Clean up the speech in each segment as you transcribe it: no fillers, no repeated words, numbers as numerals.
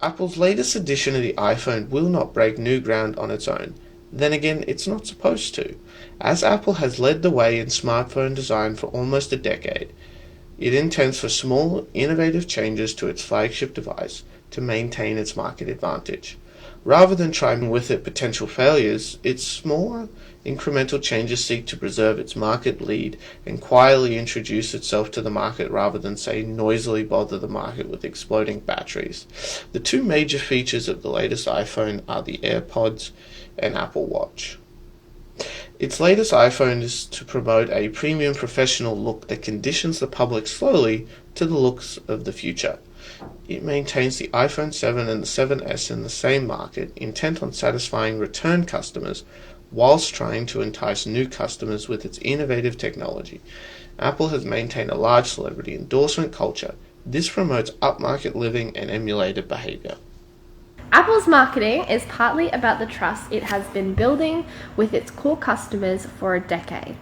Apple's latest edition of the iPhone will not break new ground on its own. Then again, it's not supposed to. As Apple has led the way in smartphone design for almost a decade, it intends for small, innovative changes to its flagship device to maintain its market advantage. Rather than trying with it potential failures, its smaller, incremental changes seek to preserve its market lead and quietly introduce itself to the market rather than, say, noisily bother the market with exploding batteries. The two major features of the latest iPhone are the AirPods and Apple Watch. Its latest iPhone is to promote a premium professional look that conditions the public slowly to the looks of the future. It maintains the iPhone 7 and the 7S in the same market, intent on satisfying return customers whilst trying to entice new customers with its innovative technology. Apple has maintained a large celebrity endorsement culture. This promotes upmarket living and emulated behavior. Apple's marketing is partly about the trust it has been building with its core customers for a decade.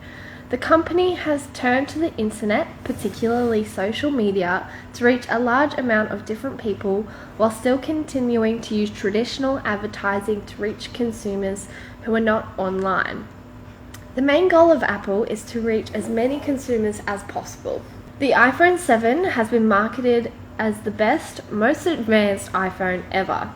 The company has turned to the internet, particularly social media, to reach a large amount of different people while still continuing to use traditional advertising to reach consumers who are not online. The main goal of Apple is to reach as many consumers as possible. The iPhone 7 has been marketed as the best, most advanced iPhone ever.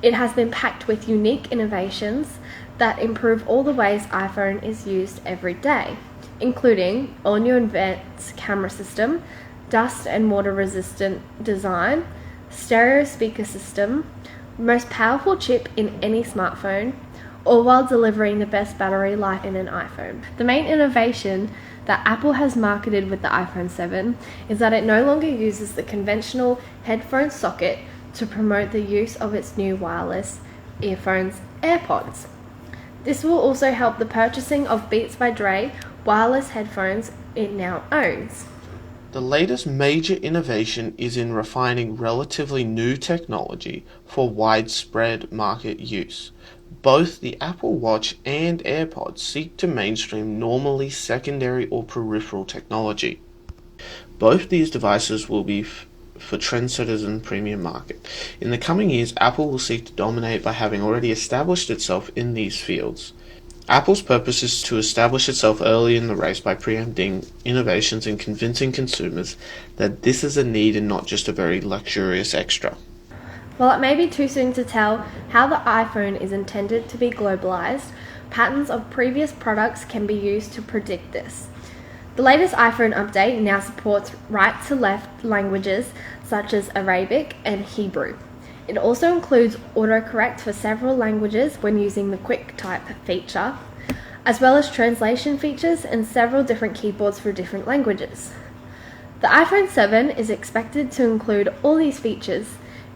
It has been packed with unique innovations that improve all the ways iPhone is used every day, including all-new advanced camera system, dust and water resistant design, stereo speaker system, most powerful chip in any smartphone, all while delivering the best battery life in an iPhone. The main innovation that Apple has marketed with the iPhone 7 is that it no longer uses the conventional headphone socket to promote the use of its new wireless earphones, AirPods. This will also help the purchasing of Beats by Dre wireless headphones it now owns. The latest major innovation is in refining relatively new technology for widespread market use. Both the Apple Watch and AirPods seek to mainstream normally secondary or peripheral technology. Both these devices will be for trendsetters in the premium market. In the coming years, Apple will seek to dominate by having already established itself in these fields. Apple's purpose is to establish itself early in the race by preempting innovations and convincing consumers that this is a need and not just a very luxurious extra. While it may be too soon to tell how the iPhone is intended to be globalized, patterns of previous products can be used to predict this. The latest iPhone update now supports right-to-left languages such as Arabic and Hebrew. It also includes autocorrect for several languages when using the Quick Type feature, as well as translation features and several different keyboards for different languages. The iPhone 7 is expected to include all these features,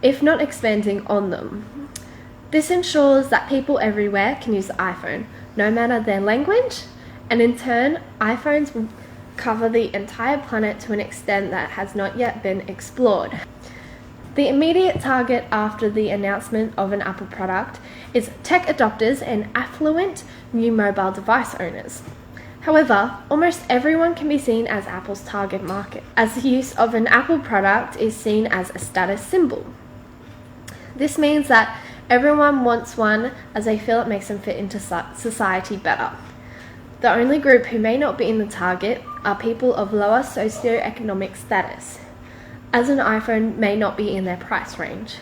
if not expanding on them. This ensures that people everywhere can use the iPhone, no matter their language, and in turn, iPhones will cover the entire planet to an extent that has not yet been explored. The immediate target after the announcement of an Apple product is tech adopters and affluent new mobile device owners. However, almost everyone can be seen as Apple's target market, as the use of an Apple product is seen as a status symbol. This means that everyone wants one as they feel it makes them fit into society better. The only group who may not be in the target are people of lower socioeconomic status, as an iPhone may not be in their price range.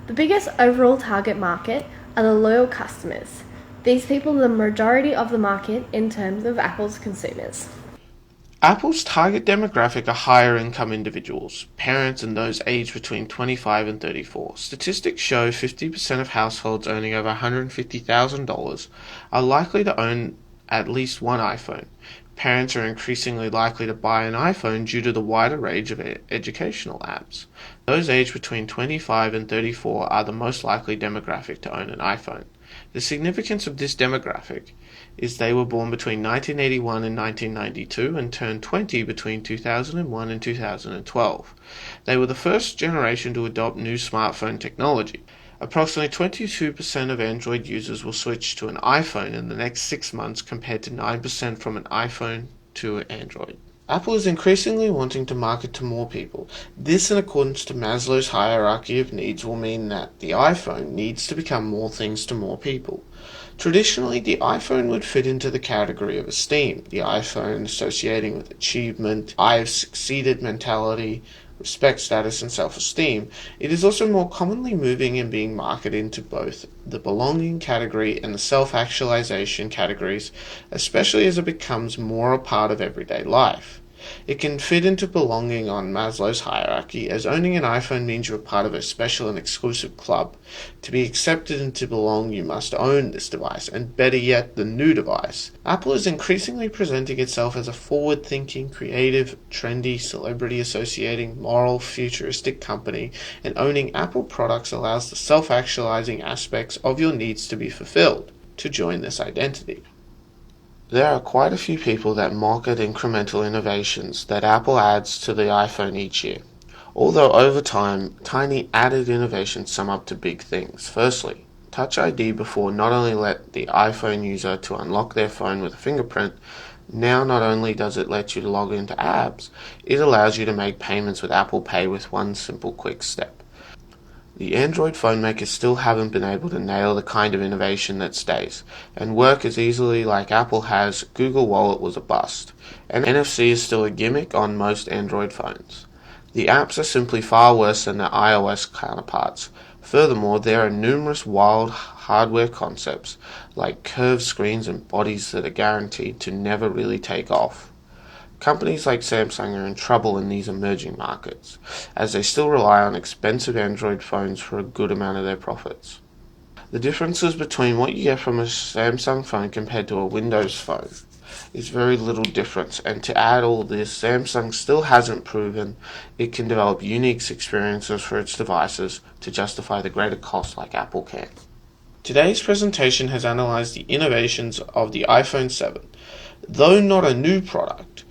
The biggest overall target market are the loyal customers. These people are the majority of the market in terms of Apple's consumers. Apple's target demographic are higher income individuals, parents and those aged between 25 and 34. Statistics show 50% of households earning over $150,000 are likely to own at least one iPhone. Parents are increasingly likely to buy an iPhone due to the wider range of educational apps. Those aged between 25 and 34 are the most likely demographic to own an iPhone. The significance of this demographic is they were born between 1981 and 1992 and turned 20 between 2001 and 2012. They were the first generation to adopt new smartphone technology. Approximately 22% of Android users will switch to an iPhone in the next 6 months compared to 9% from an iPhone to Android. Apple is increasingly wanting to market to more people. This, in accordance to Maslow's hierarchy of needs, will mean that the iPhone needs to become more things to more people. Traditionally, the iPhone would fit into the category of esteem, the iPhone associating with achievement, I've succeeded mentality, respect, status, and self-esteem. It is also more commonly moving and being marketed into both the belonging category and the self-actualization categories, especially as it becomes more a part of everyday life. It can fit into belonging on Maslow's hierarchy, as owning an iPhone means you are part of a special and exclusive club. To be accepted and to belong, you must own this device, and better yet, the new device. Apple is increasingly presenting itself as a forward-thinking, creative, trendy, celebrity-associating, moral, futuristic company, and owning Apple products allows the self-actualizing aspects of your needs to be fulfilled, to join this identity. There are quite a few people that mock at incremental innovations that Apple adds to the iPhone each year, although over time, tiny added innovations sum up to big things. Firstly, Touch ID before not only let the iPhone user to unlock their phone with a fingerprint, now not only does it let you log into apps, it allows you to make payments with Apple Pay with one simple quick step. The Android phone makers still haven't been able to nail the kind of innovation that stays, and work as easily like Apple has. Google Wallet was a bust, and NFC is still a gimmick on most Android phones. The apps are simply far worse than their iOS counterparts. Furthermore, there are numerous wild hardware concepts, like curved screens and bodies, that are guaranteed to never really take off. Companies like Samsung are in trouble in these emerging markets, as they still rely on expensive Android phones for a good amount of their profits. The differences between what you get from a Samsung phone compared to a Windows phone is very little difference, and to add all this, Samsung still hasn't proven it can develop unique experiences for its devices to justify the greater cost like Apple can. Today's presentation has analyzed the innovations of the iPhone 7. Though not a new product,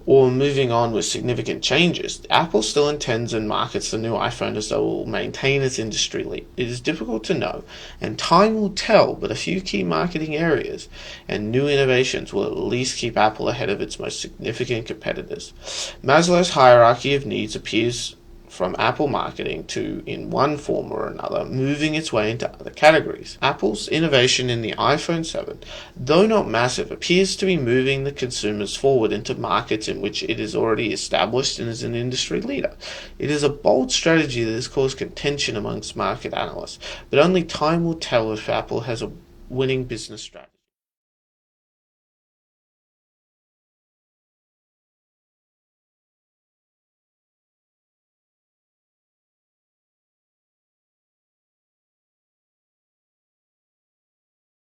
or moving on with significant changes, Apple still intends and markets the new iPhone as though it will maintain its industry lead. It is difficult to know, and time will tell, but a few key marketing areas and new innovations will at least keep Apple ahead of its most significant competitors. Maslow's hierarchy of needs appears from Apple marketing to, in one form or another, moving its way into other categories. Apple's innovation in the iPhone 7, though not massive, appears to be moving the consumers forward into markets in which it is already established and is an industry leader. It is a bold strategy that has caused contention amongst market analysts, but only time will tell if Apple has a winning business strategy.